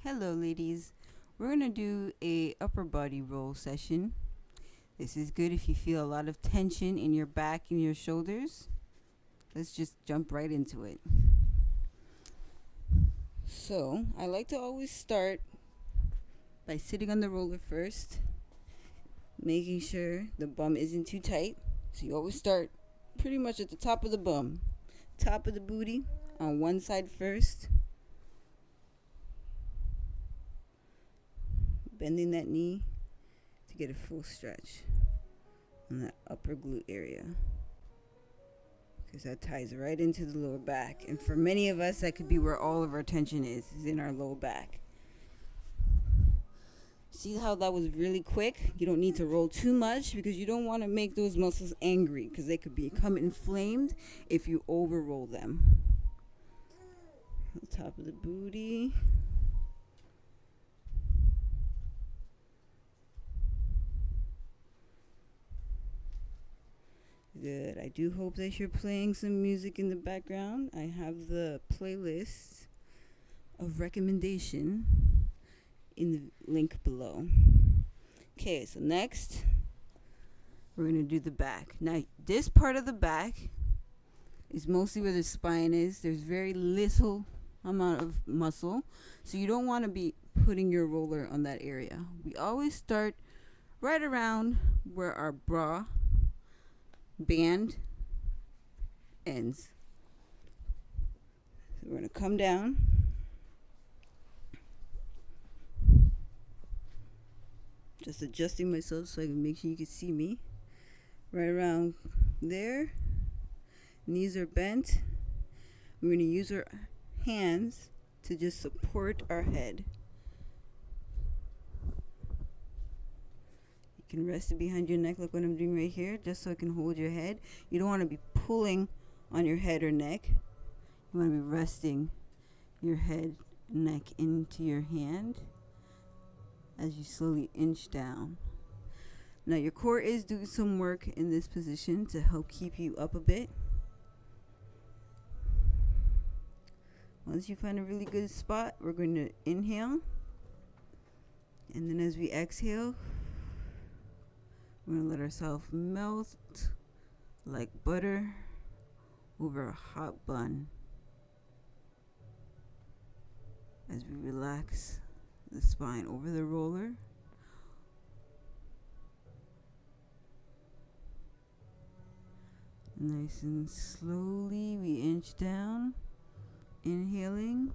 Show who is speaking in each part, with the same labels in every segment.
Speaker 1: Hello ladies, we're going to do a upper body roll session. This is good if you feel a lot of tension in your back and your shoulders. Let's just jump right into it. So I like to always start by sitting on the roller first, making sure the bum isn't too tight. So you always start pretty much at the top of the bum, top of the booty on one side first. Bending that knee to get a full stretch on that upper glute area, because that ties right into the lower back. And for many of us, that could be where all of our tension is in our lower back. See how that was really quick? You don't need to roll too much because you don't want to make those muscles angry, because they could become inflamed if you over roll them. The top of the booty. Good. I do hope that you're playing some music in the background. I have the playlist of recommendation in the link below. Okay, so next we're going to do the back. Now, this part of the back is mostly where the spine is. There's very little amount of muscle, so you don't want to be putting your roller on that area. We always start right around where our bra band ends. So we're going to come down. Just adjusting myself so I can make sure you can see me. Right around there. Knees are bent. We're going to use our hands to just support our head. You can rest it behind your neck like what I'm doing right here, just so I can hold your head. You don't want to be pulling on your head or neck. You want to be resting your head and neck into your hand as you slowly inch down. Now your core is doing some work in this position to help keep you up a bit. Once you find a really good spot, we're going to inhale. And then as we exhale, we're going to let ourselves melt like butter over a hot bun as we relax the spine over the roller. Nice and slowly we inch down, inhaling.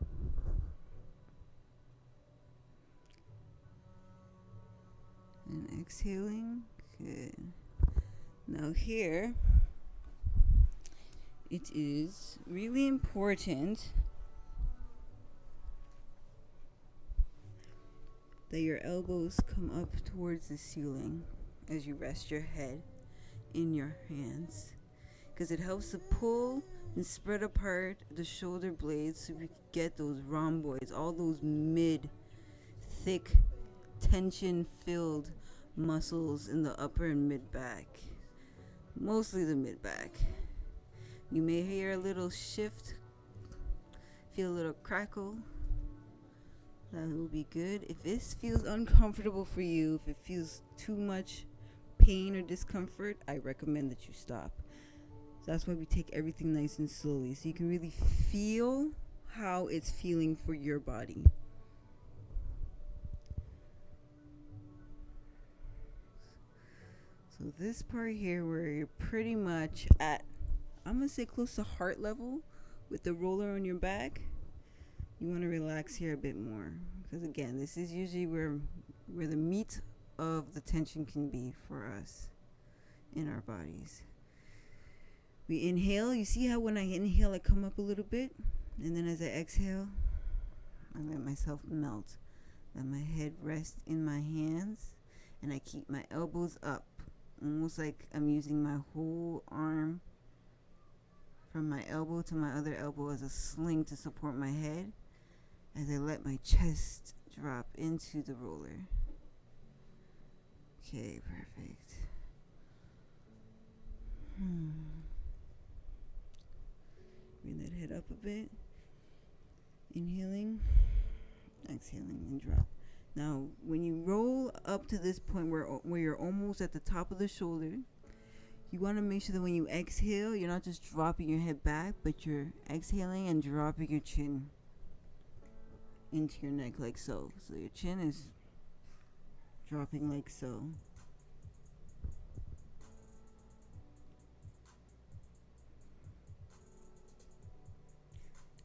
Speaker 1: And exhaling. Good. Now here, it is really important that your elbows come up towards the ceiling as you rest your head in your hands, because it helps to pull and spread apart the shoulder blades so we can get those rhomboids, all those thick, tension-filled muscles in the upper and mid back, mostly the mid back. You may hear a little shift, feel a little crackle. That will be good. If this feels uncomfortable for you, if it feels too much pain or discomfort, I recommend that you stop. So that's why we take everything nice and slowly, so you can really feel how it's feeling for your body. So this part here where you're pretty much at, I'm going to say close to heart level with the roller on your back, you want to relax here a bit more. Because again, this is usually where the meat of the tension can be for us in our bodies. We inhale. You see how when I inhale, I come up a little bit? And then as I exhale, I let myself melt. Let my head rest in my hands. And I keep my elbows up, almost like I'm using my whole arm from my elbow to my other elbow as a sling to support my head, as I let my chest drop into the roller. Okay, perfect. Bring that head up a bit. Inhaling. exhaling and drop. Now, when you roll up to this point where you're almost at the top of the shoulder, you want to make sure that when you exhale, you're not just dropping your head back, but you're exhaling and dropping your chin into your neck like so. So your chin is dropping like so.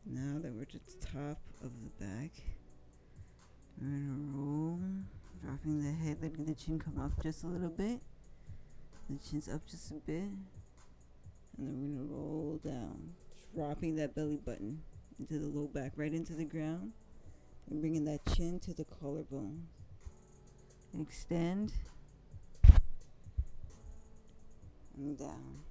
Speaker 1: Now that we're at the top of the back, we're gonna roll, dropping the head, letting the chin come up just a little bit. The chin's up just a bit. And then we're gonna roll down, dropping that belly button into the low back, right into the ground. And bringing that chin to the collarbone. Extend. And down.